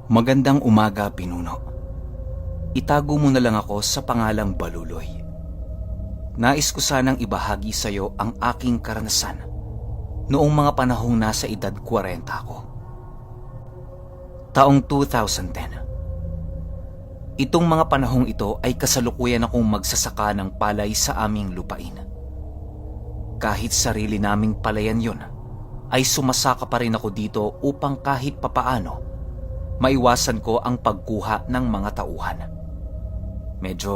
Magandang umaga, Pinuno. Itago mo na lang ako sa pangalang Baluloy. Nais ko sanang ibahagi sa iyo ang aking karanasan noong mga panahong nasa edad 40 ako. Taong 2010. Itong mga panahong ito ay kasalukuyan akong magsasaka ng palay sa aming lupain. Kahit sarili naming palayan yon, ay sumasaka pa rin ako dito upang kahit papaano maiwasan ko ang pagkuha ng mga tauhan. Medyo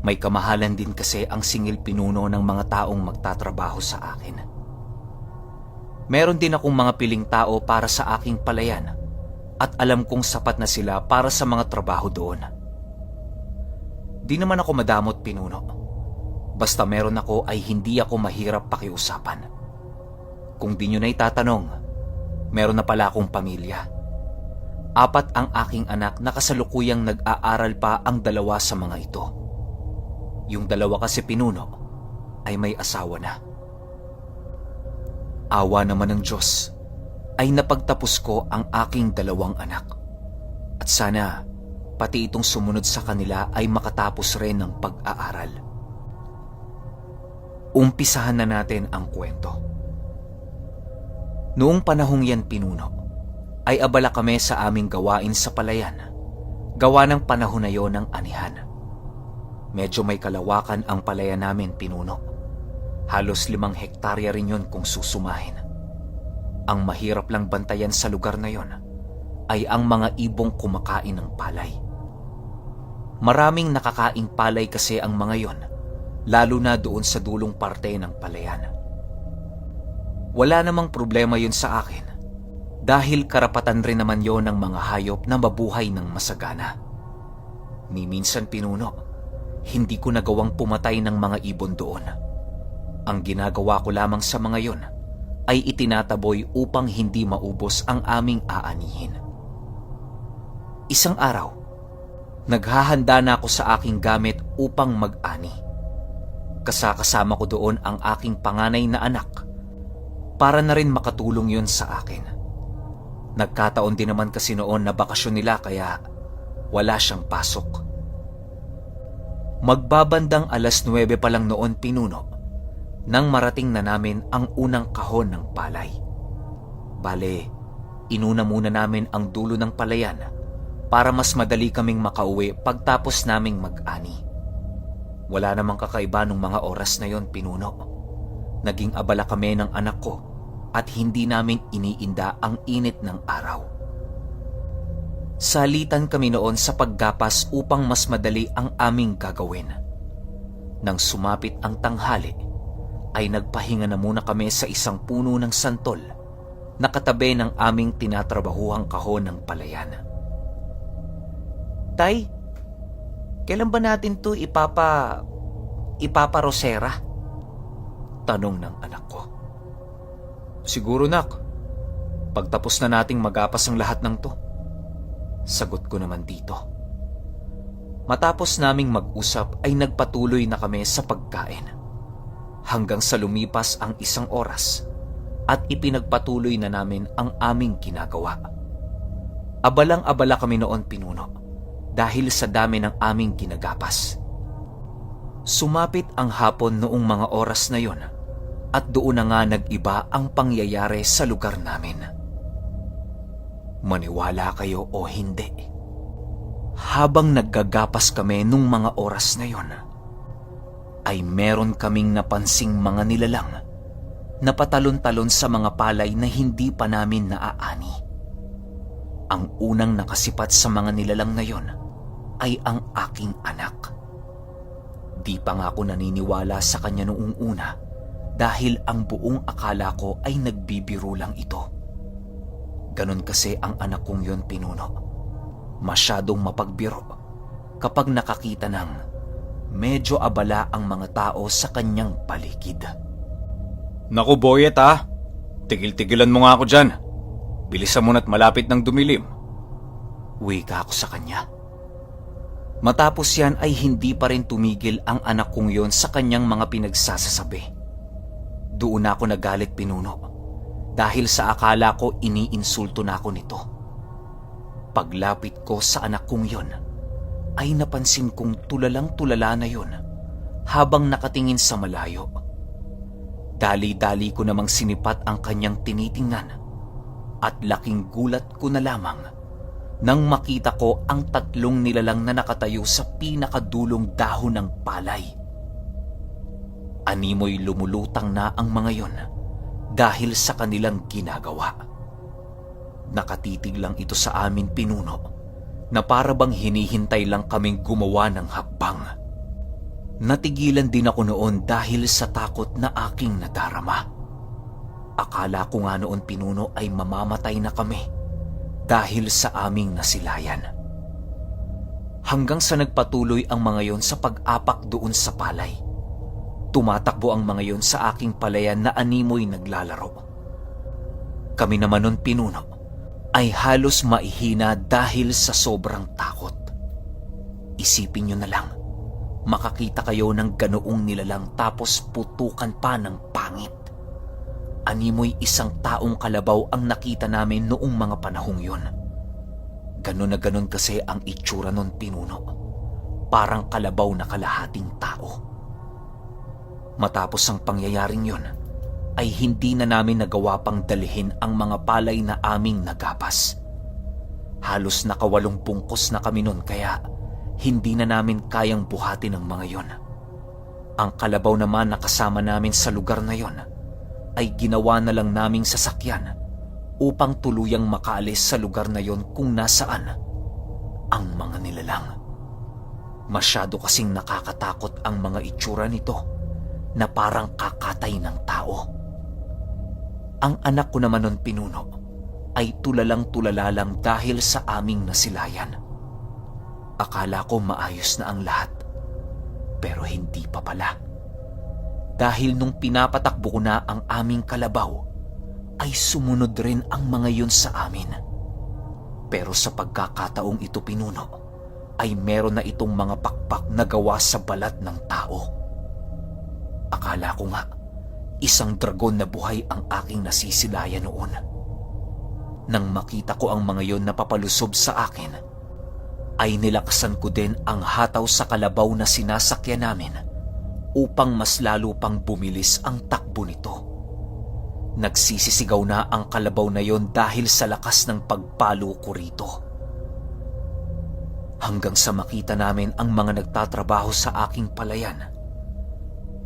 may kamahalan din kasi ang singil pinuno ng mga taong magtatrabaho sa akin. Meron din akong mga piling tao para sa aking palayan at alam kong sapat na sila para sa mga trabaho doon. Di naman ako madamot, Pinuno. Basta meron ako ay hindi ako mahirap pakiusapan. Kung di nyo na itatanong, meron na pala akong pamilya. 4 ang aking anak na kasalukuyang nag-aaral pa ang 2 sa mga ito. Yung 2 kasi, Pinuno, ay may asawa na. Awa naman ng Diyos ay napagtapos ko ang aking 2 anak. At sana pati itong sumunod sa kanila ay makatapos rin ng pag-aaral. Umpisahan na natin ang kwento. Noong panahong yan, Pinuno, ay abala kami sa aming gawain sa palayan. Gawa ng panahon na yon ng anihan. Medyo may kalawakan ang palayan namin, Pinuno. Halos 5 hektarya rin yon kung susumahin. Ang mahirap lang bantayan sa lugar na yon ay ang mga ibong kumakain ng palay. Maraming nakakaing palay kasi ang mga yon, lalo na doon sa dulong parte ng palayan. Wala namang problema yun sa akin dahil karapatan rin naman yon ng mga hayop na mabuhay ng masagana. Ni minsan, Pinuno, hindi ko nagawang pumatay ng mga ibon doon. Ang ginagawa ko lamang sa mga yon ay itinataboy upang hindi maubos ang aming aanihin. Isang araw, naghahanda na ako sa aking gamit upang mag-ani. Kasama ko doon ang aking panganay na anak para na rin makatulong yon sa akin. Nagkataon din naman kasi noon na bakasyon nila kaya wala siyang pasok. Magbabandang 9:00 pa lang noon, Pinuno, nang marating na namin ang unang kahon ng palay. Bale, inuna muna namin ang dulo ng palayan para mas madali kaming makauwi pagtapos naming mag-ani. Wala namang kakaiba nung mga oras na yon, Pinuno. Naging abala kami ng anak ko at hindi namin iniinda ang init ng araw. Salitan kami noon sa paggapas upang mas madali ang aming gagawin. Nang sumapit ang tanghali, ay nagpahinga na muna kami sa isang puno ng santol na katabi ng aming tinatrabahuhang kahon ng palayan. Tay, kailan ba natin to ipaparosera? Tanong ng anak ko. Siguro, nak. Pagtapos na nating magapas ang lahat ng to. Sagot ko naman dito. Matapos naming mag-usap ay nagpatuloy na kami sa pagkain. Hanggang sa lumipas ang 1 oras at ipinagpatuloy na namin ang aming ginagawa. Abalang-abala kami noon, Pinuno, dahil sa dami ng aming ginagapas. Sumapit ang hapon noong mga oras na yon at doon na nga nag-iba ang pangyayari sa lugar namin. Maniwala kayo o hindi, habang naggagapas kami nung mga oras na yon, ay meron kaming napansing mga nilalang na patalon-talon sa mga palay na hindi pa namin naaani. Ang unang nakasipat sa mga nilalang na yon ay ang aking anak. Di pa nga ako naniniwala sa kanya noong una dahil ang buong akala ko ay nagbibiro lang ito. Ganon kasi ang anak kong yon, Pinuno. Masyadong mapagbiro kapag nakakita ng medyo abala ang mga tao sa kanyang paligid. Naku, Boyet, ha? Tigil-tigilan mo nga ako dyan. Bilisan mo na't malapit ng dumilim. Wika ako sa kanya. Matapos yan ay hindi pa rin tumigil ang anak kong yon sa kanyang mga pinagsasasabi. Doon ako nagalit, Pinuno, dahil sa akala ko iniinsulto na ako nito. Paglapit ko sa anak kong yon, ay napansin kong tulalang-tulala na yon habang nakatingin sa malayo. Dali-dali ko namang sinipat ang kanyang tinitingnan at laking gulat ko na lamang nang makita ko ang 3 nilalang na nakatayo sa pinakadulong dahon ng palay. Animoy lumulutang na ang mga yon dahil sa kanilang ginagawa. Nakatitig lang ito sa amin, pinuno, na para bang hinihintay lang kaming gumawa ng hakbang. Natigilan din ako noon dahil sa takot na aking nadarama. Akala ko nga noon, pinuno, ay mamamatay na kami dahil sa aming nasilayan. Hanggang sa nagpatuloy ang mga yon sa pag-apak doon sa palay. Tumatakbo ang mga yon sa aking palayan na animoy naglalaro. Kami naman nun, pinuno, ay halos maihina dahil sa sobrang takot. Isipin nyo na lang, makakita kayo ng ganoong nilalang tapos putukan pa ng pangit. Animoy isang taong kalabaw ang nakita namin noong mga panahong yon. Ganon na ganon kasi ang itsura nun, pinuno. Parang kalabaw na kalahating tao. Matapos ang pangyayaring yon, ay hindi na namin nagawa pang dalhin ang mga palay na aming nagapas. Halos naka8 bungkos na kami nun kaya hindi na namin kayang buhatin ang mga yon. Ang kalabaw naman na kasama namin sa lugar na yon ay ginawa na lang naming sasakyan upang tuluyang makaalis sa lugar na yon kung nasaan ang mga nilalang. Masyado kasing nakakatakot ang mga itsura nito na parang kakatay ng tao. Ang anak ko naman nun, pinuno, ay tulalang-tulala lang dahil sa aming nasilayan. Akala ko maayos na ang lahat, pero hindi pa pala. Dahil nung pinapatakbo ko na ang aming kalabaw, ay sumunod rin ang mga yun sa amin. Pero sa pagkakataong ito, pinuno, ay meron na itong mga pakpak na gawa sa balat ng tao. Akala ko nga, isang dragon na buhay ang aking nasisilayan noon. Nang makita ko ang mga yon na papalusob sa akin, ay nilakasan ko din ang hataw sa kalabaw na sinasakyan namin upang mas lalo pang bumilis ang takbo nito. Nagsisisigaw na ang kalabaw na yon dahil sa lakas ng pagpalo ko rito. Hanggang sa makita namin ang mga nagtatrabaho sa aking palayan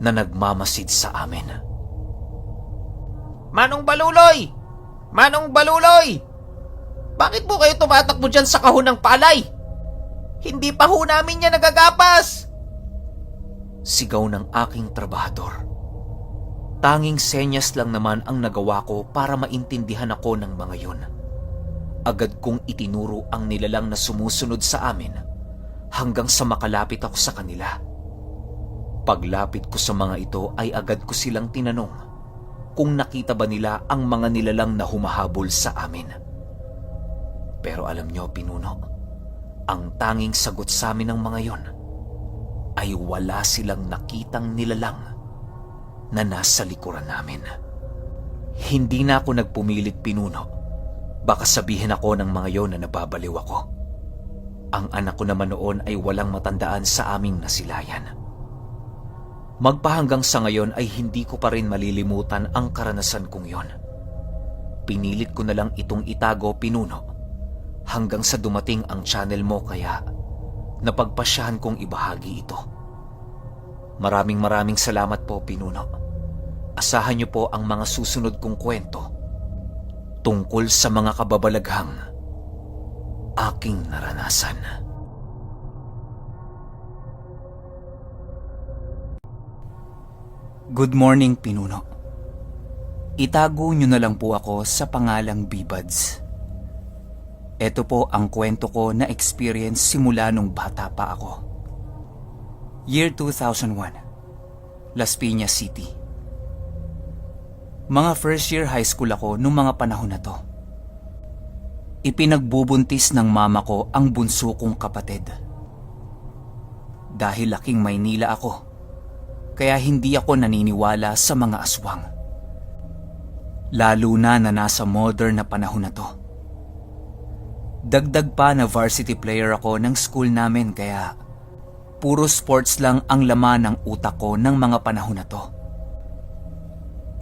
na nagmamasid sa amin. Manong Baluloy! Manong Baluloy! Bakit po kayo tumatakbo dyan sa kahon ng palay? Hindi pa ho namin yan nagagapas! Sigaw ng aking trabahador. Tanging senyas lang naman ang nagawa ko para maintindihan ako ng mga yon. Agad kong itinuro ang nilalang na sumusunod sa amin hanggang sa makalapit ako sa kanila. Paglapit ko sa mga ito ay agad ko silang tinanong kung nakita ba nila ang mga nilalang na humahabol sa amin. Pero alam nyo, pinuno, ang tanging sagot sa amin ng mga yon ay wala silang nakitang nilalang na nasa likuran namin. Hindi na ako nagpumilit, pinuno. Baka sabihin ako ng mga yon na nababaliw ako. Ang anak ko naman noon ay walang matandaan sa aming nasilayan. Magpahanggang sa ngayon ay hindi ko pa rin malilimutan ang karanasan kong yon. Pinilit ko na lang itong itago, pinuno, hanggang sa dumating ang channel mo kaya napagpasyahan kong ibahagi ito. Maraming salamat po, pinuno. Asahan niyo po ang mga susunod kong kwento tungkol sa mga kababalaghang aking naranasan. Good morning, pinuno. Itago niyo na lang po ako sa pangalang Bibads. Ito po ang kwento ko na experience simula nung bata pa ako. Year 2001, Las Piñas City. Mga first year high school ako nung mga panahon na to. Ipinagbubuntis ng mama ko ang bunso kong kapatid. Dahil laking Maynila ako, kaya hindi ako naniniwala sa mga aswang. Lalo na nasa modern na panahon na to. Dagdag pa na varsity player ako ng school namin kaya puro sports lang ang laman ng utak ko ng mga panahon na to.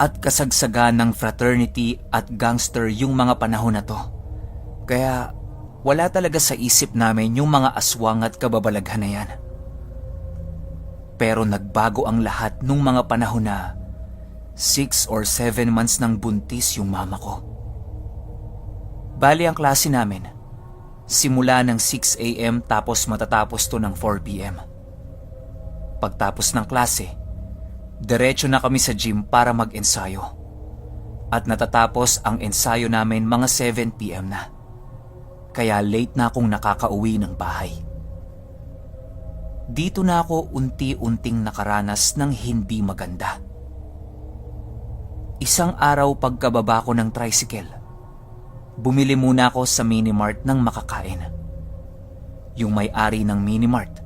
At kasagsagan ng fraternity at gangster yung mga panahon na to. Kaya wala talaga sa isip namin yung mga aswang at kababalaghan na yan. Pero nagbago ang lahat nung mga panahon na 6 or 7 months nang buntis yung mama ko. Bali ang klase namin, simula ng 6 a.m. tapos matatapos to ng 4 p.m. Pagtapos ng klase, diretso na kami sa gym para mag-ensayo. At natatapos ang ensayo namin mga 7 p.m. na. Kaya late na akong nakakauwi ng bahay. Dito na ako unti-unting nakaranas ng hindi maganda. Isang araw pagkababa ko ng tricycle, bumili muna ako sa minimart ng makakain. Yung may-ari ng minimart,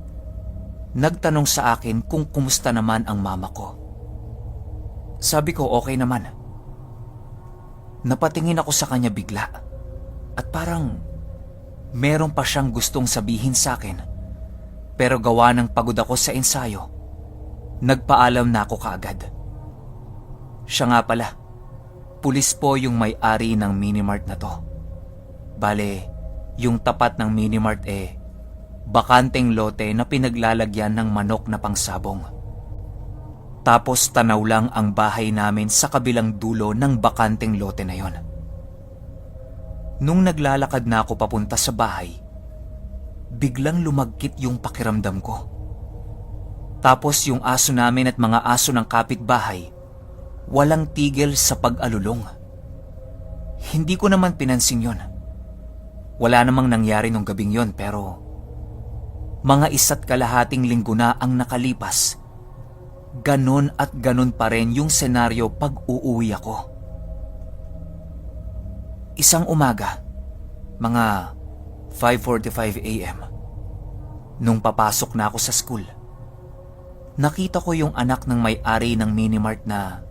nagtanong sa akin kung kumusta naman ang mama ko. Sabi ko okay naman. Napatingin ako sa kanya bigla at parang meron pa siyang gustong sabihin sa akin. Pero gawa ng pagod ako sa ensayo, nagpaalam na ako kaagad. Siya nga pala, pulis po yung may-ari ng minimart na to. Bale, yung tapat ng minimart bakanteng lote na pinaglalagyan ng manok na pangsabong. Tapos tanaw lang ang bahay namin sa kabilang dulo ng bakanteng lote na yon. Nung naglalakad na ako papunta sa bahay, biglang lumagkit yung pakiramdam ko. Tapos yung aso namin at mga aso ng kapitbahay, walang tigil sa pag-alulong. Hindi ko naman pinansin yon. Wala namang nangyari nung gabing yon pero mga 1.5 linggo na ang nakalipas. Ganon at ganon pa rin yung senaryo pag uuwi ako. Isang umaga, mga 5:45 a.m. Nung papasok na ako sa school, nakita ko yung anak ng may-ari ng minimart na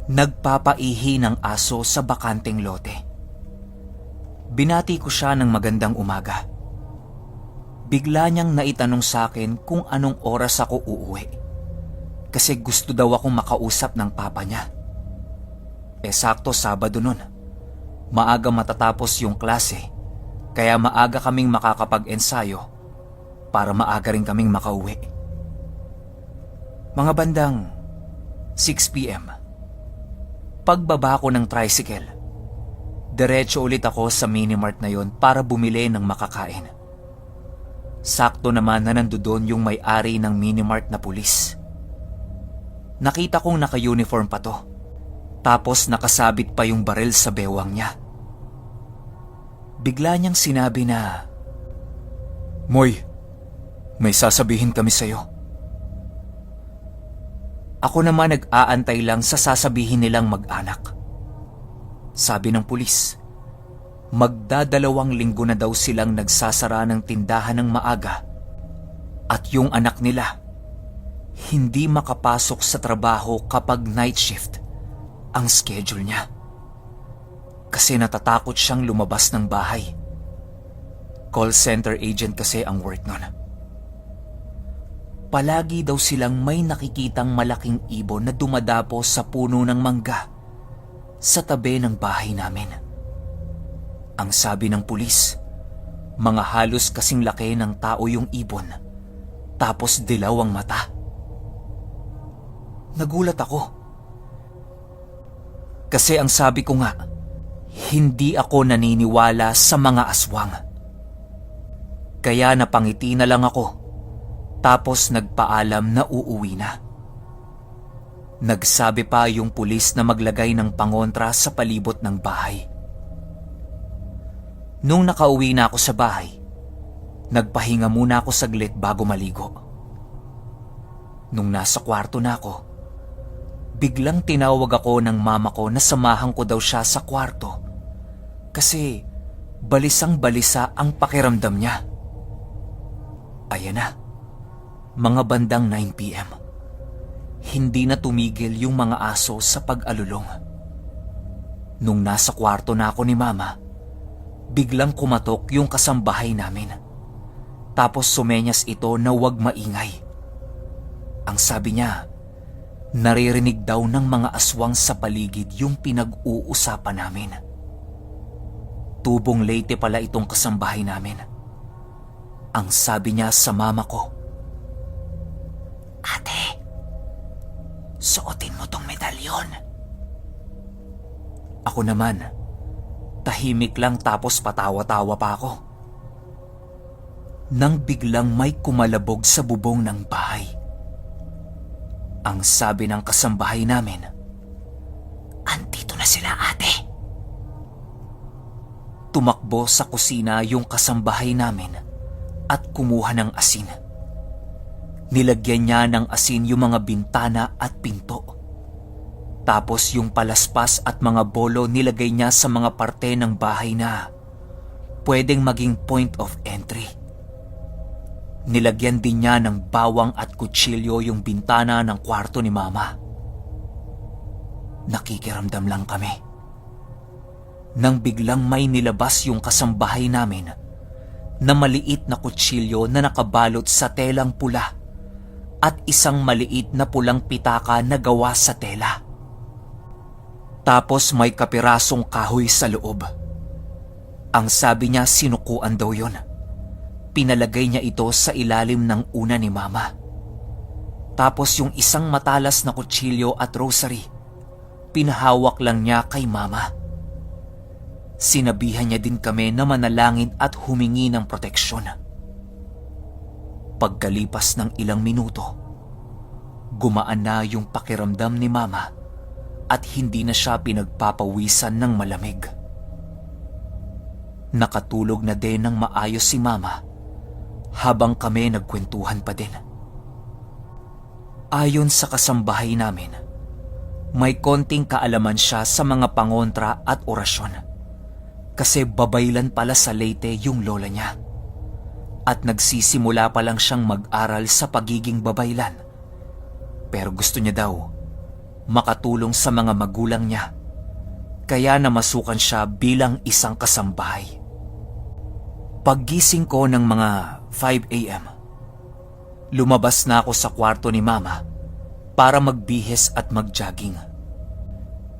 nagpapaihi ng aso sa bakanteng lote. Binati ko siya ng magandang umaga. Bigla niyang naitanong sa akin kung anong oras ako uuwi. Kasi gusto daw akong makausap ng papa niya. Sakto Sabado nun. Maaga matatapos yung klase. Kaya maaga kaming makakapag-ensayo para maaga rin kaming makauwi. Mga bandang 6 p.m. Pagbaba ko ng tricycle, diretso ulit ako sa minimart na yon para bumili ng makakain. Sakto naman na nandoon yung may-ari ng minimart na pulis. Nakita kong naka-uniform pa to. Tapos nakasabit pa yung baril sa bewang niya. Bigla niyang sinabi na, "Moy, may sasabihin kami sa'yo." Ako naman nag-aantay lang sa sasabihin nilang mag-anak. Sabi ng pulis, magdadalawang linggo na daw silang nagsasara ng tindahan ng maaga at yung anak nila hindi makapasok sa trabaho kapag night shift ang schedule niya. Kasi natatakot siyang lumabas ng bahay. Call center agent kasi ang work nun. Palagi daw silang may nakikitang malaking ibon na dumadapo sa puno ng mangga sa tabi ng bahay namin. Ang sabi ng pulis, mga halos kasing laki ng tao yung ibon, tapos dilaw ang mata. Nagulat ako. Kasi ang sabi ko nga, hindi ako naniniwala sa mga aswang. Kaya napangiti na lang ako, tapos nagpaalam na uuwi na. Nagsabi pa yung pulis na maglagay ng pangontra sa palibot ng bahay. Nung nakauwi na ako sa bahay, nagpahinga muna ako saglit bago maligo. Nung nasa kwarto na ako, biglang tinawag ako ng mama ko na samahan ko daw siya sa kwarto kasi balisang-balisa ang pakiramdam niya. Ayan na, mga bandang 9 p.m. Hindi na tumigil yung mga aso sa pag-alulong. Nung nasa kwarto na ako ni mama, biglang kumatok yung kasambahay namin. Tapos sumenyas ito na huwag maingay. Ang sabi niya, naririnig daw ng mga aswang sa paligid yung pinag-uusapan namin. Tubong Leyte pala itong kasambahay namin. Ang sabi niya sa mama ko, "Ate, suotin mo tong medalyon." Ako naman, tahimik lang tapos patawa-tawa pa ako. Nang biglang may kumalabog sa bubong ng bahay. Ang sabi ng kasambahay namin, "Andito na sila, ate." Tumakbo sa kusina yung kasambahay namin at kumuha ng asin. Nilagyan niya ng asin yung mga bintana at pinto. Tapos yung palaspas at mga bolo nilagay niya sa mga parte ng bahay na pwedeng maging point of entry. Nilagyan din niya ng bawang at kutsilyo yung bintana ng kwarto ni Mama. Nakikiramdam lang kami. Nang biglang may nilabas yung kasambahay namin na maliit na kutsilyo na nakabalot sa telang pula at isang maliit na pulang pitaka na gawa sa tela. Tapos may kapirasong kahoy sa loob. Ang sabi niya sinukuan daw yun. Pinalagay niya ito sa ilalim ng una ni Mama. Tapos yung isang matalas na kutsilyo at rosary, pinahawak lang niya kay Mama. Sinabihan niya din kami na manalangin at humingi ng proteksyon. Pagkalipas ng ilang minuto, gumaan na yung pakiramdam ni Mama at hindi na siya pinagpapawisan ng malamig. Nakatulog na din ng maayos si Mama habang kami nagkwentuhan pa din. Ayon sa kasambahay namin, may konting kaalaman siya sa mga pangontra at orasyon kasi babaylan pala sa Leyte yung lola niya at nagsisimula pa lang siyang mag-aral sa pagiging babaylan. Pero gusto niya daw makatulong sa mga magulang niya kaya namasukan siya bilang isang kasambahay. Paggising ko ng mga 5 a.m., lumabas na ako sa kwarto ni Mama para magbihis at mag-jogging.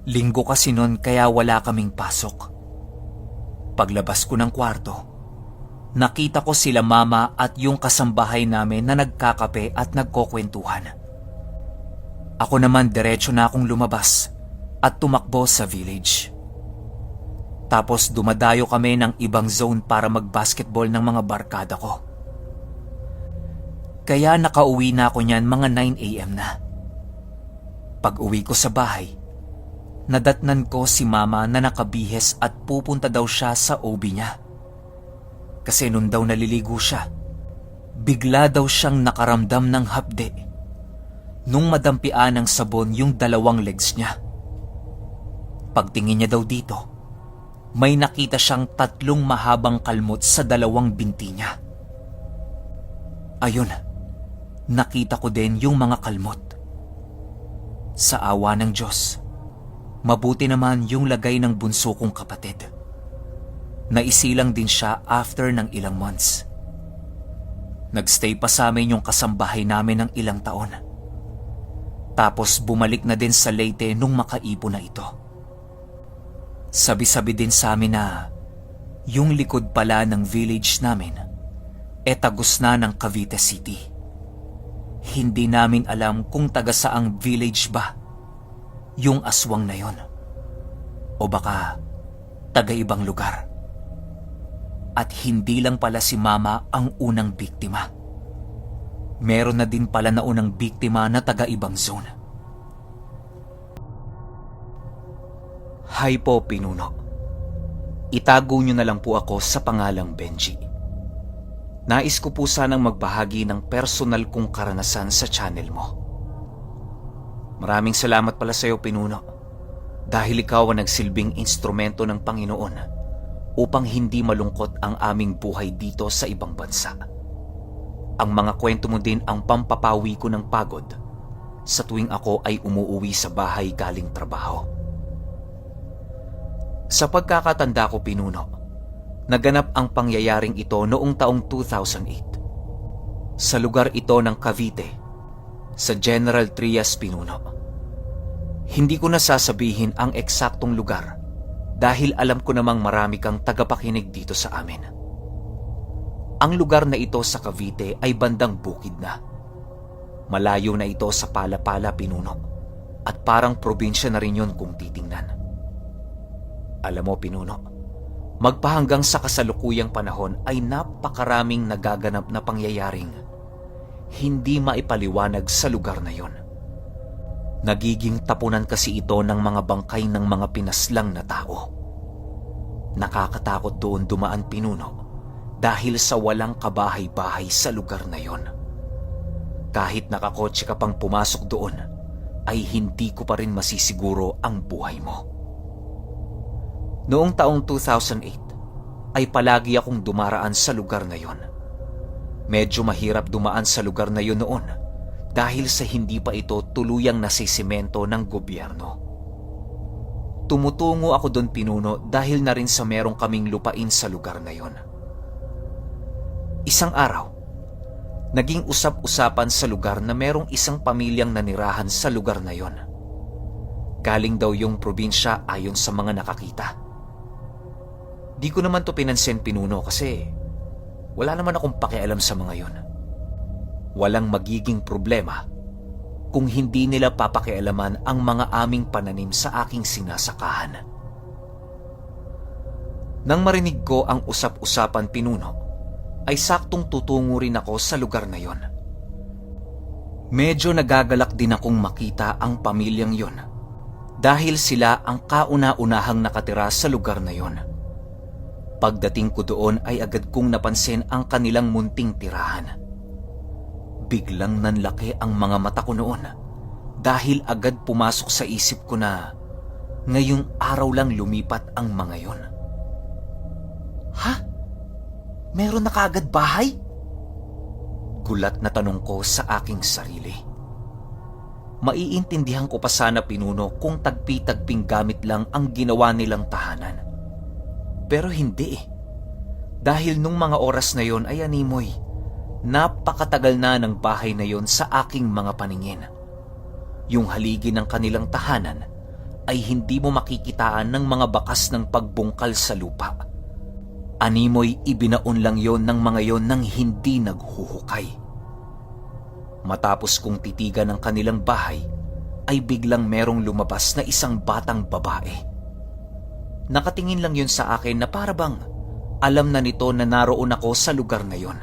Linggo kasi nun kaya wala kaming pasok. Paglabas ko ng kwarto, nakita ko sila Mama at yung kasambahay namin na nagkakape at nagkukwentuhan. Ako naman diretso na akong lumabas at tumakbo sa village. Tapos dumadayo kami ng ibang zone para mag-basketball ng mga barkada ko. Kaya nakauwi na ako niyan mga 9 a.m. na. Pag uwi ko sa bahay, nadatnan ko si Mama na nakabihis at pupunta daw siya sa OB niya. Kasi nun daw naliligo siya, bigla daw siyang nakaramdam ng hapde nung madampian ng sabon yung dalawang legs niya. Pagtingin niya daw dito, may nakita siyang 3 mahabang kalmot sa 2 binti niya. Ayun, nakita ko din yung mga kalmot. Sa awa ng Diyos, mabuti naman yung lagay ng bunso kong kapatid. Naisilang din siya after ng ilang months. Nagstay pa sa amin yung kasambahay namin ng ilang taon. Tapos bumalik na din sa Leyte nung makaipon na ito. Sabi-sabi din sa amin na yung likod pala ng village namin tagos na ng Cavite City. Hindi namin alam kung taga saang village ba yung aswang na yon o baka taga ibang lugar. At hindi lang pala si Mama ang unang biktima. Meron na din pala na unang biktima na taga ibang zone. Hi po, Pinuno. Itago niyo na lang po ako sa pangalang Benji. Nais ko po sanang magbahagi ng personal kong karanasan sa channel mo. Maraming salamat pala sa iyo, Pinuno, dahil ikaw ang nagsilbing instrumento ng Panginoon upang hindi malungkot ang aming buhay dito sa ibang bansa. Ang mga kwento mo din ang pampapawi ko ng pagod sa tuwing ako ay umuuwi sa bahay galing trabaho. Sa pagkakatanda ko, Pinuno, Naganap ang pangyayaring ito noong taong 2008. Sa lugar ito ng Cavite, sa General Trias Pinuno. Hindi ko na sasabihin ang eksaktong lugar dahil alam ko namang marami kang tagapakinig dito sa amin. Ang lugar na ito sa Cavite ay bandang bukid na. Malayo na ito sa Palapala, Pinuno, at parang probinsya na rin yun kung titingnan. Alam mo, Pinuno, magpahanggang sa kasalukuyang panahon ay napakaraming nagaganap na pangyayaring hindi maipaliwanag sa lugar na yon. Nagiging tapunan kasi ito ng mga bangkay ng mga pinaslang na tao. Nakakatakot doon dumaan, Pinuno, dahil sa walang kabahay-bahay sa lugar na yon. Kahit nakakotse ka pang pumasok doon, ay hindi ko pa rin masisiguro ang buhay mo. Noong taong 2008, ay palagi akong dumaraan sa lugar na yon. Medyo mahirap dumaan sa lugar na yon noon dahil sa hindi pa ito tuluyang nasisemento ng gobyerno. Tumutungo ako doon, Pinuno, dahil na rin sa merong kaming lupain sa lugar na yon. Isang araw, naging usap-usapan sa lugar na merong isang pamilyang nanirahan sa lugar na yon. Galing daw yung probinsya ayon sa mga nakakita. Di ko naman to pinansin, Pinuno, kasi wala naman akong pakialam sa mga yon. Walang magiging problema kung hindi nila papakialaman ang mga aming pananim sa aking sinasakahan. Nang marinig ko ang usap-usapan, Pinuno, ay saktong tutungo rin ako sa lugar na yon. Medyo nagagalak din akong makita ang pamilyang yon dahil sila ang kauna-unahang nakatira sa lugar na yon. Pagdating ko doon ay agad kong napansin ang kanilang munting tirahan. Biglang nanlaki ang mga mata ko noon dahil agad pumasok sa isip ko na ngayong araw lang lumipat ang mga yon. Ha? Meron na kaagad bahay? Gulat na tanong ko sa aking sarili. Maiintindihan ko pa sana, Pinuno, kung tagpi-tagping gamit lang ang ginawa nilang tahanan. Pero hindi eh. Dahil nung mga oras na yon ay animoy, napakatagal na ng bahay na yon sa aking mga paningin. Yung haligi ng kanilang tahanan ay hindi mo makikitaan ng mga bakas ng pagbungkal sa lupa. Animoy ibinaon lang yon ng mga yon nang hindi naghuhukay. Matapos kong titigan ng kanilang bahay, ay biglang merong lumabas na isang batang babae. Nakatingin lang yun sa akin na parabang alam na nito na naroon ako sa lugar na yon.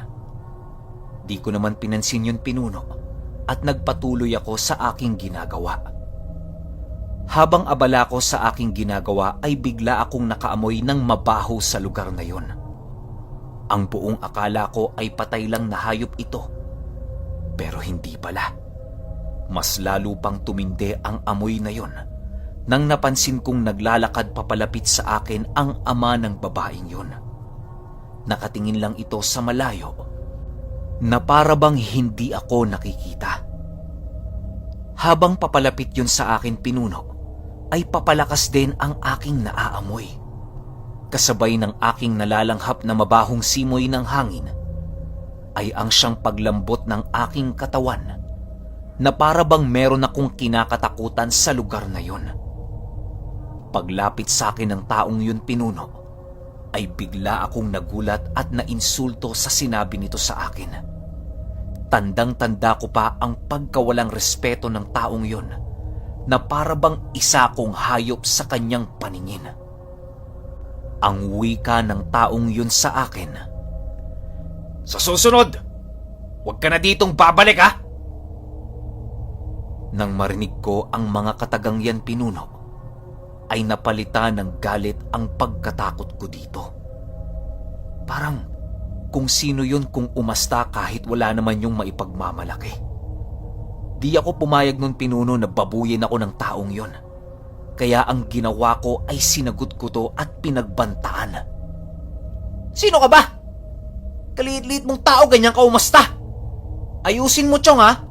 Di ko naman pinansin yun, Pinuno, at nagpatuloy ako sa aking ginagawa. Habang abala ko sa aking ginagawa ay bigla akong nakaamoy ng mabaho sa lugar na yon. Ang buong akala ko ay patay lang na hayop ito. Pero hindi pala. Mas lalo pang tumindi ang amoy na yon nang napansin kong naglalakad papalapit sa akin ang ama ng babaeng yon. Nakatingin lang ito sa malayo na parabang hindi ako nakikita. Habang papalapit yun sa akin, Pinuno, ay papalakas din ang aking naaamoy. Kasabay ng aking nalalanghap na mabahong simoy ng hangin, ay ang siyang paglambot ng aking katawan na parabang meron akong kinakatakutan sa lugar na yon. Paglapit sa akin ng taong yun, Pinuno, ay bigla akong nagulat at nainsulto sa sinabi nito sa akin. Tandang-tanda ko pa ang pagkawalang respeto ng taong yun na parabang isa kong hayop sa kanyang paningin. Ang wika ng taong yun sa akin, Sa susunod, huwag ka na ditong babalik, ha? nang marinig ko ang mga katagang yan, Pinuno, ay napalitan ng galit ang pagkatakot ko dito. Parang kung sino yun kung umasta kahit wala naman yung maipagmamalaki. Di ako pumayag nun, Pinuno, na babuyin ako ng taong yon. Kaya ang ginawa ko ay sinagot ko to at pinagbantaan. Sino ka ba? Kaliit-liit mong tao, ganyan ka umasta. Ayusin mo, Chong, ha?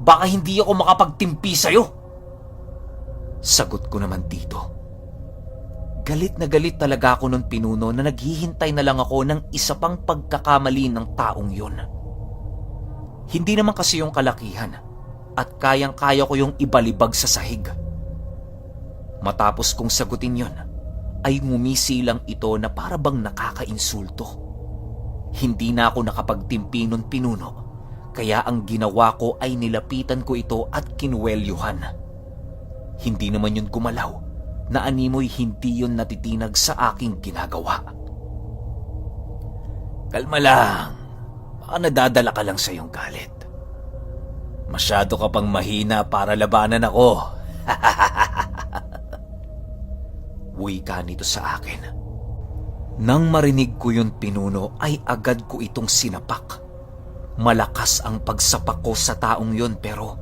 Baka hindi ako makapagtimpi sa'yo. Sagot ko naman dito. Galit na galit talaga ako nun, Pinuno, na naghihintay na lang ako ng isa pang pagkakamali ng taong yun. Hindi naman kasi yung kalakihan at kayang-kaya ko yung ibalibag sa sahig. Matapos kong sagutin yon, ay ngumisi lang ito na para bang nakakainsulto. Hindi na ako nakapagtimpi nun, Pinuno, kaya ang ginawa ko ay nilapitan ko ito at kinuwelyuhan. Hindi naman yun gumalaw, na animoy hindi yun natitinag sa aking ginagawa. Kalma lang, baka nadadala ka lang sa iyong galit. Masyado ka pang mahina para labanan ako. Wika nito sa akin. Nang marinig ko yun, Pinuno, ay agad ko itong sinapak. Malakas ang pagsapak ko sa taong yun pero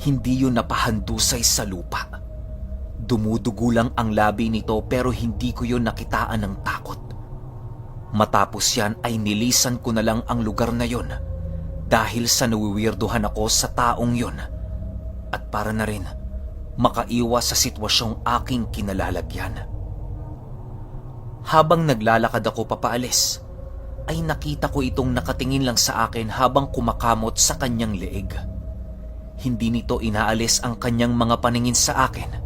hindi yun napahandusay sa lupa. Dumudugo lang ang labi nito pero hindi ko yun nakitaan ng takot. Matapos yan ay nilisan ko na lang ang lugar na yun dahil sa nawiwirduhan ako sa taong yun at para na rin makaiwas sa sitwasyong aking kinalalagyan. Habang naglalakad ako papaalis, ay nakita ko itong nakatingin lang sa akin habang kumakamot sa kanyang leeg. Hindi nito inaalis ang kanyang mga paningin sa akin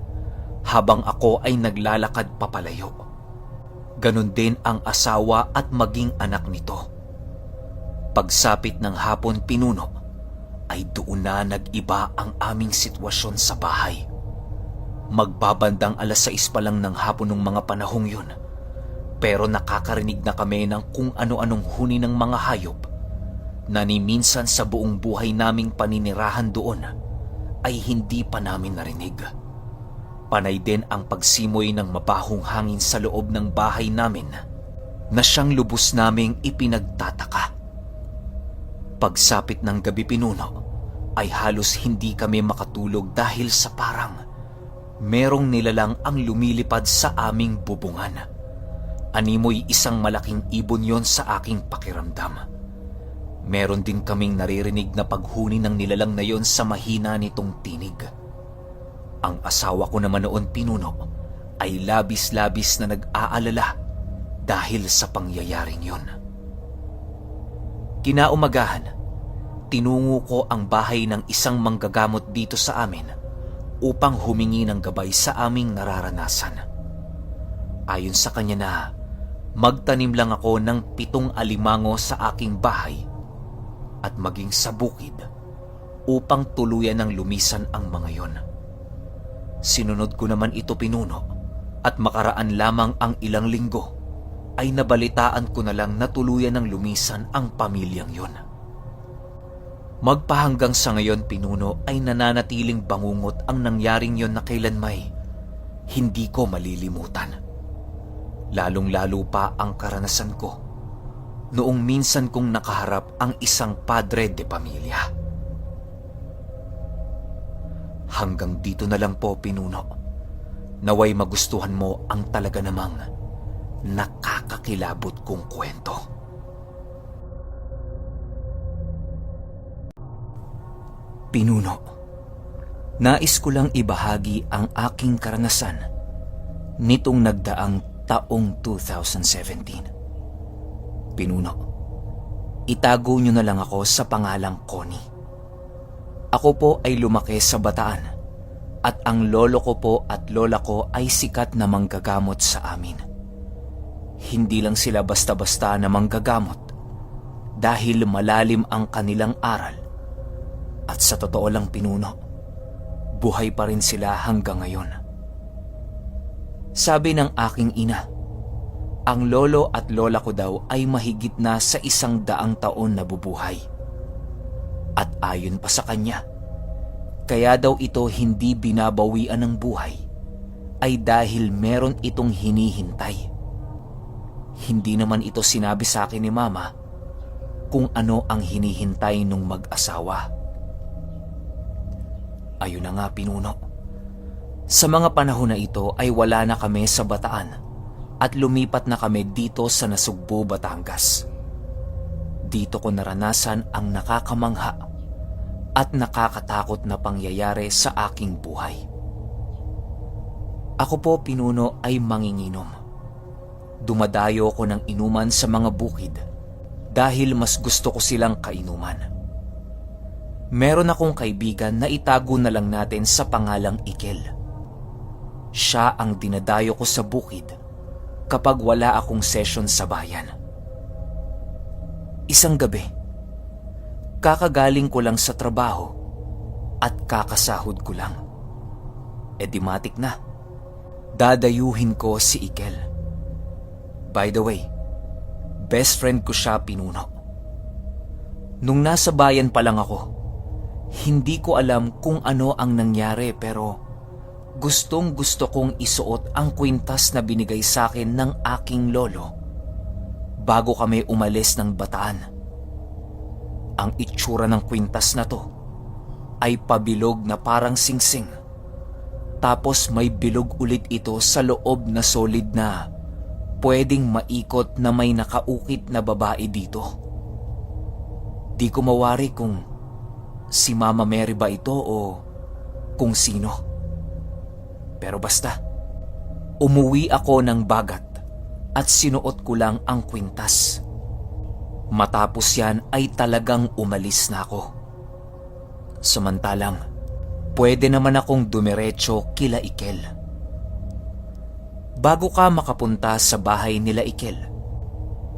habang ako ay naglalakad papalayo. Ganon din ang asawa at maging anak nito. Pagsapit ng hapon, Pinuno, ay doon na nag-iba ang aming sitwasyon sa bahay. Magbabandang 6:00 pa lang ng hapon ng mga panahong yun, pero nakakarinig na kami ng kung ano-anong huni ng mga hayop na ni minsan sa buong buhay naming paninirahan doon ay hindi pa namin narinig. Panay din ang pagsimoy ng mabahong hangin sa loob ng bahay namin na siyang lubos naming ipinagtataka. Pagsapit ng gabi, Pinuno, ay halos hindi kami makatulog dahil sa parang merong nilalang ang lumilipad sa aming bubungan. Animoy isang malaking ibon yon sa aking pakiramdam. Meron din kaming naririnig na paghuni ng nilalang na yon sa mahina nitong tinig. Ang asawa ko naman noon, Pinuno, ay labis-labis na nag-aalala dahil sa pangyayaring yon. Kinaumagahan, tinungo ko ang bahay ng isang manggagamot dito sa amin upang humingi ng gabay sa aming nararanasan. Ayon sa kanya na magtanim lang ako ng 7 alimango sa aking bahay at maging sa bukid upang tuluyan ng lumisan ang mga yon. Sinunod ko naman ito, Pinuno, at makaraan lamang ang ilang linggo ay nabalitaan ko na lang na tuluyan ng lumisan ang pamilyang yon. Magpahanggang sa ngayon, Pinuno, ay nananatiling bangungot ang nangyaring yon na kailanmay hindi ko malilimutan. Lalong-lalo pa ang karanasan ko noong minsan kong nakaharap ang isang padre de pamilya. Hanggang dito na lang po, Pinuno. Naway magustuhan mo ang talaga namang nakakakilabot kong kwento. Pinuno, nais ko lang ibahagi ang aking karanasan nitong nagdaang taong 2017. Pinuno, itago niyo na lang ako sa pangalang Connie. Ako po ay lumaki sa Bataan at ang lolo ko po at lola ko ay sikat na manggagamot sa amin. Hindi lang sila basta-basta na manggagamot dahil malalim ang kanilang aral at sa totoo lang, Pinuno, buhay pa rin sila hanggang ngayon. Sabi ng aking ina, ang lolo at lola ko daw ay mahigit na sa 100 taon na bubuhay. At ayon pa sa kanya, kaya daw ito hindi binabawian ng buhay ay dahil meron itong hinihintay. Hindi naman ito sinabi sa akin ni Mama kung ano ang hinihintay nung mag-asawa. Ayun na nga, Pinuno. Sa mga panahon na ito ay wala na kami sa Bataan at lumipat na kami dito sa Nasugbu, Batangas. Dito ko naranasan ang nakakamangha at nakakatakot na pangyayari sa aking buhay. Ako po, pinuno, ay manginginom. Dumadayo ko ng inuman sa mga bukid dahil mas gusto ko silang kainuman. Meron akong kaibigan na itago na lang natin sa pangalang Ikel. Siya ang dinadayo ko sa bukid kapag wala akong session sa bayan. Isang gabi, kakagaling ko lang sa trabaho at kakasahod ko lang. Matik na, dadayuhin ko si Ikel. By the way, best friend ko siya, pinuno. Nung nasa bayan pa lang ako, hindi ko alam kung ano ang nangyari pero gustong gusto kong isuot ang kwintas na binigay sa akin ng aking lolo bago kami umalis ng Bataan. Ang itsura ng kwintas na to ay pabilog na parang singsing. Tapos may bilog ulit ito sa loob na solid na pwedeng maikot na may nakaukit na babae dito. Di ko mawari kung si Mama Mary ba ito o kung sino. Pero basta, umuwi ako ng Bagat at sinuot ko lang ang kwintas. Matapos yan ay talagang umalis na ako. Samantalang, pwede naman akong dumiretso kila Ikel. Bago ka makapunta sa bahay nila Ikel,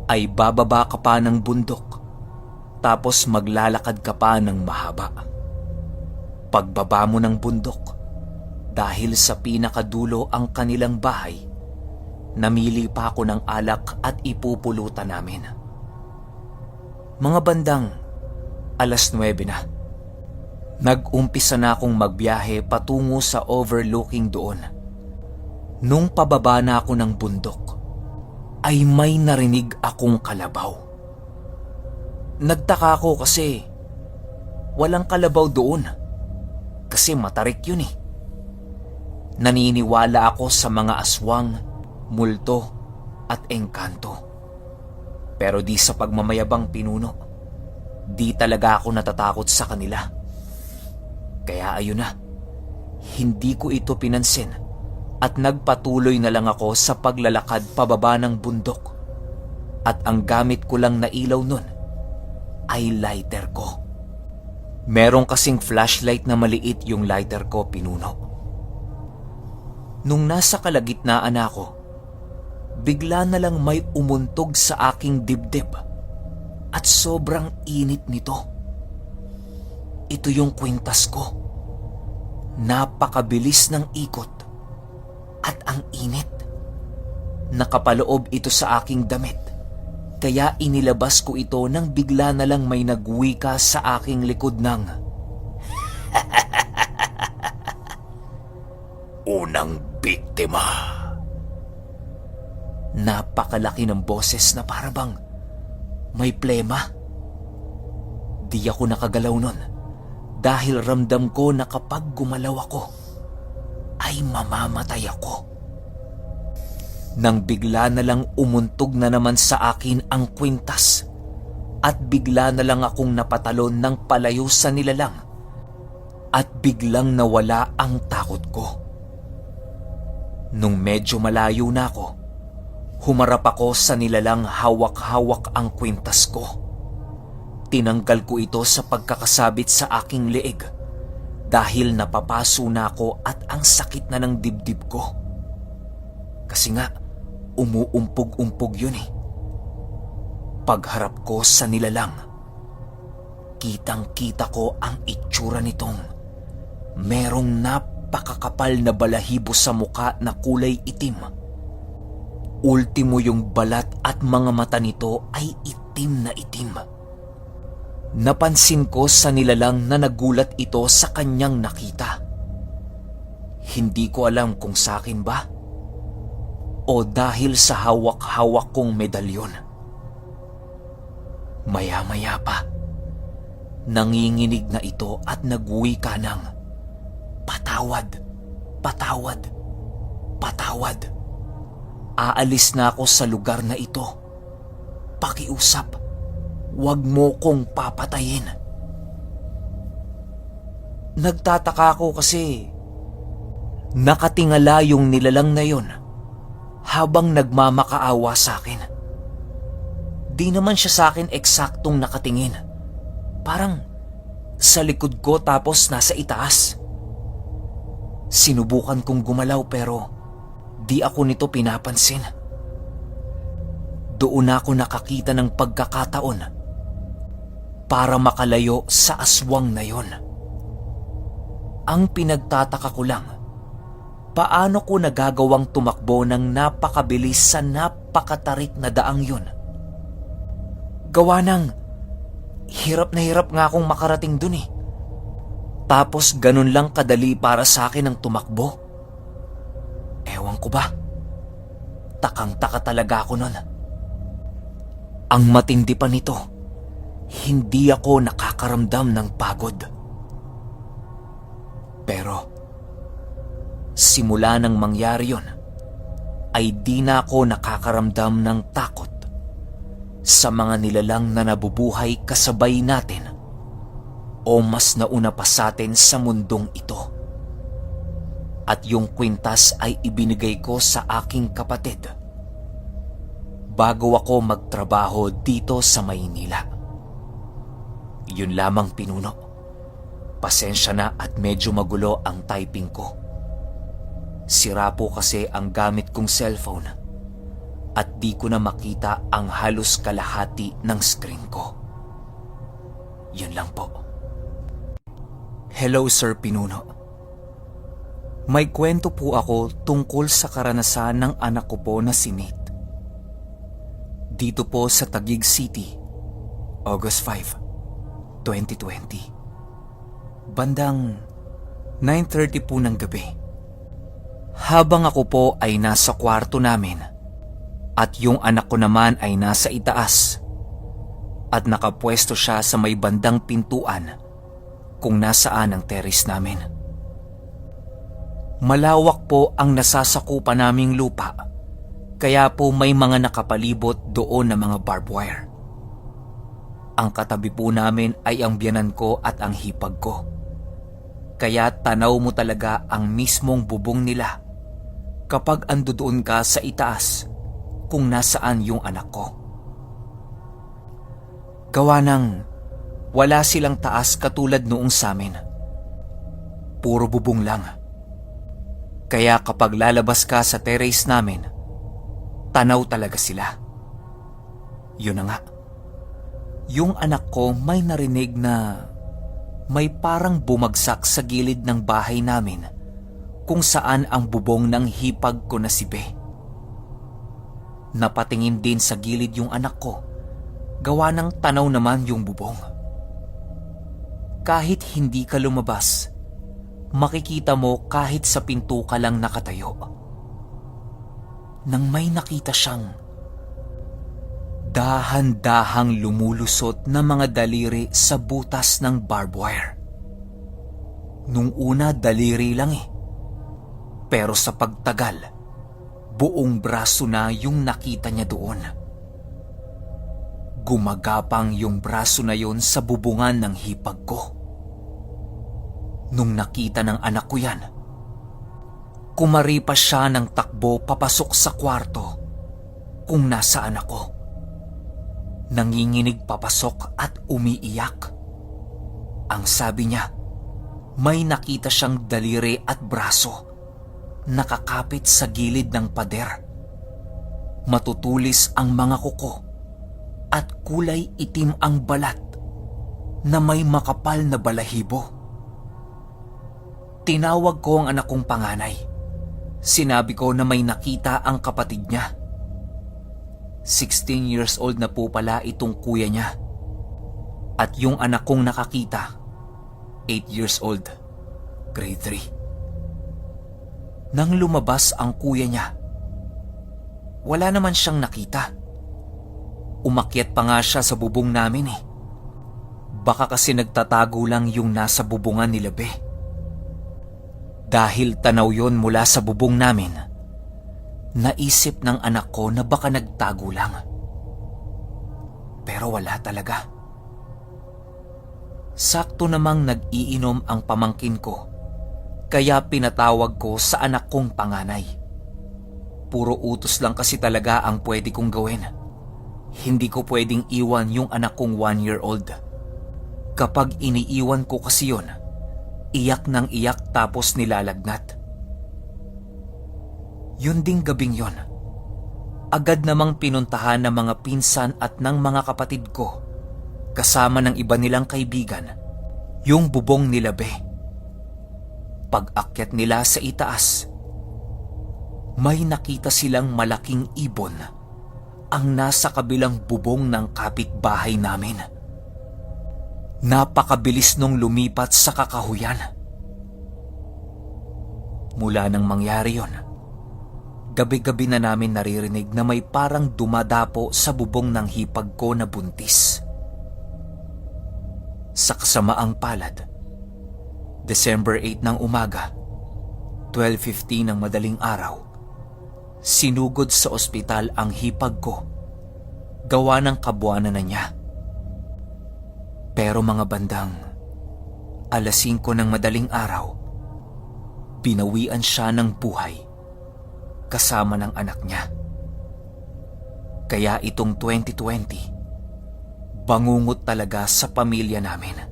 ay bababa ka pa ng bundok, tapos maglalakad ka pa ng mahaba. Pagbaba mo ng bundok, dahil sa pinakadulo ang kanilang bahay, namili pa ako ng alak at ipupulutan namin. Mga bandang 9:00 na. Nag-umpisa na akong magbiyahe patungo sa overlooking doon. Nung pababa na ako ng bundok, ay may narinig akong kalabaw. Nagtaka ako kasi walang kalabaw doon. Kasi matarik yun eh. Naniniwala ako sa mga aswang, multo at engkanto. Pero di sa pagmamayabang, pinuno. Di talaga ako natatakot sa kanila. Kaya ayun na, hindi ko ito pinansin at nagpatuloy na lang ako sa paglalakad pababa ng bundok. At ang gamit ko lang na ilaw nun ay lighter ko. Merong kasing flashlight na maliit yung lighter ko, pinuno. Nung nasa kalagitnaan ako, bigla na lang may umuntog sa aking dibdib at sobrang init nito. Ito yung kwintas ko. Napakabilis ng ikot at ang init. Nakapaloob ito sa aking damit, kaya inilabas ko ito nang bigla na lang may nagwika sa aking likod ng unang biktima. Napakalaki ng boses na parabang may plema. Di ako nakagalaw nun dahil ramdam ko na kapag gumalaw ako ay mamamatay ako. Nang bigla na lang umuntog na naman sa akin ang kwintas at bigla na lang akong napatalon ng palayo sa nilalang at biglang nawala ang takot ko. Nung medyo malayo na ako, humarap ako sa nilalang hawak-hawak ang kwintas ko. Tinanggal ko ito sa pagkakasabit sa aking leeg dahil napapaso na ako at ang sakit na ng dibdib ko. Kasi nga, umuumpog-umpog yun eh. Pagharap ko sa nilalang, kitang-kita ko ang itsura nitong merong napakakapal na balahibo sa muka na kulay itim. Ultimo yung balat at mga mata nito ay itim na itim. Napansin ko sa nilalang na nagulat ito sa kanyang nakita. Hindi ko alam kung sa akin ba o dahil sa hawak-hawak kong medalyon. Maya-maya pa, nanginginig na ito at nagwika ng patawad, patawad, patawad. Aalis na ako sa lugar na ito. Pakiusap, huwag mo kong papatayin. Nagtataka ako kasi Nakatingala yung nilalang na yon habang nagmamakaawa sa akin. Di naman siya sa akin eksaktong nakatingin. Parang sa likod ko tapos nasa itaas. Sinubukan kong gumalaw pero di ako nito pinapansin. Doon ako nakakita ng pagkakataon para makalayo sa aswang na yon. Ang pinagtataka ko lang, paano ko nagagawang tumakbo ng napakabilis sa napakatarik na daang yun? Gawa ng hirap na hirap nga akong makarating dun eh. Tapos ganun lang kadali para sa akin ang tumakbo. Ewan ko ba? Takang-taka talaga ako nun. Ang matindi pa nito, hindi ako nakakaramdam ng pagod. Pero simula nang mangyari yun, ay di na ako nakakaramdam ng takot sa mga nilalang na nabubuhay kasabay natin o mas nauna pa sa atin sa mundong ito. At yung kwintas ay ibinigay ko sa aking kapatid bago ako magtrabaho dito sa Maynila. Yun lamang, Pinuno. Pasensya na at medyo magulo ang typing ko. Sira po kasi ang gamit kong cellphone at di ko na makita ang halos kalahati ng screen ko. Yun lang po. Hello, Sir Pinuno. May kwento po ako tungkol sa karanasan ng anak ko po na si Nate. Dito po sa Taguig City, August 5, 2020. Bandang 9:30 po ng gabi. Habang ako po ay nasa kwarto namin at yung anak ko naman ay nasa itaas at nakapwesto siya sa may bandang pintuan kung nasaan ang terrace namin. Malawak po ang nasasakupan naming lupa, kaya po may mga nakapalibot doon na mga barbed wire. Ang katabi po namin ay ang biyanan ko at ang hipag ko. Kaya tanaw mo talaga ang mismong bubong nila kapag andoon ka sa itaas kung nasaan yung anak ko. Gawa ng wala silang taas katulad noong sa amin. Puro bubong lang. Kaya kapag lalabas ka sa terrace namin, tanaw talaga sila. Yun na nga. Yung anak ko may narinig na may parang bumagsak sa gilid ng bahay namin kung saan ang bubong ng hipag ko na si Be. Napatingin din sa gilid yung anak ko, gawa ng tanaw naman yung bubong. Kahit hindi ka lumabas, makikita mo kahit sa pinto ka lang nakatayo. Nang may nakita siyang dahan-dahang lumulusot na mga daliri sa butas ng barbed wire. Nung una daliri lang eh. Pero sa pagtagal, buong braso na yung nakita niya doon. Gumagapang yung braso na yon sa bubungan ng hipag ko. Nung nakita ng anak ko yan, kumaripas siya ng takbo papasok sa kwarto kung nasaan ako. Nanginginig papasok at umiiyak. Ang sabi niya, may nakita siyang daliri at braso nakakapit sa gilid ng pader. Matutulis ang mga kuko at kulay itim ang balat na may makapal na balahibo. Tinawag ko ang anak kong panganay. Sinabi ko na may nakita ang kapatid niya. 16 years old na po pala itong kuya niya. At yung anak kong nakakita, 8 years old, grade 3. Nang lumabas ang kuya niya, wala naman siyang nakita. Umakyat pa nga siya sa bubong namin eh. Baka kasi nagtatago lang yung nasa bubungan ni Be. Dahil tanaw yon mula sa bubong namin, naisip ng anak ko na baka nagtago lang. Pero wala talaga. Sakto namang nag-iinom ang pamangkin ko, Kaya pinatawag ko sa anak kong panganay. Puro utos lang kasi talaga ang pwede kong gawin. Hindi ko pwedeng iwan yung anak kong 1-year-old. Kapag iniiwan ko kasi yun, iyak ng iyak tapos nilalagnat. Yun ding gabing yon, agad namang pinuntahan ng mga pinsan at ng mga kapatid ko, kasama ng iba nilang kaibigan, yung bubong nila Be. Pag-akyat nila sa itaas, may nakita silang malaking ibon ang nasa kabilang bubong ng kapitbahay namin. Napakabilis nung lumipat sa kakahuyan. Mula nang mangyari yon, gabi-gabi na namin naririnig na may parang dumadapo sa bubong ng hipag ko na buntis. Sa kasamaang palad, December 8 ng umaga, 12:15 ng madaling araw, sinugod sa ospital ang hipag ko, gawa ng kabuanan na niya. Pero mga bandang 5:00 ng madaling araw, binawian siya ng buhay kasama ng anak niya. Kaya itong 2020, bangungot talaga sa pamilya namin.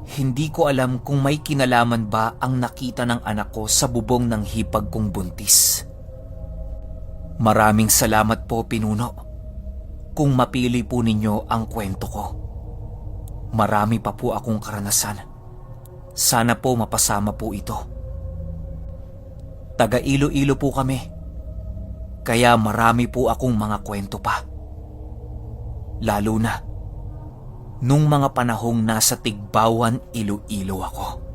Hindi ko alam kung may kinalaman ba ang nakita ng anak ko sa bubong ng hipag kong buntis. Maraming salamat po, Pinuno, kung mapili po ninyo ang kwento ko. Marami pa po akong karanasan. Sana po mapasama po ito. Taga Iloilo po kami, kaya marami po akong mga kwento pa. Lalo na nung mga panahong nasa Tigbawan, Iloilo ako.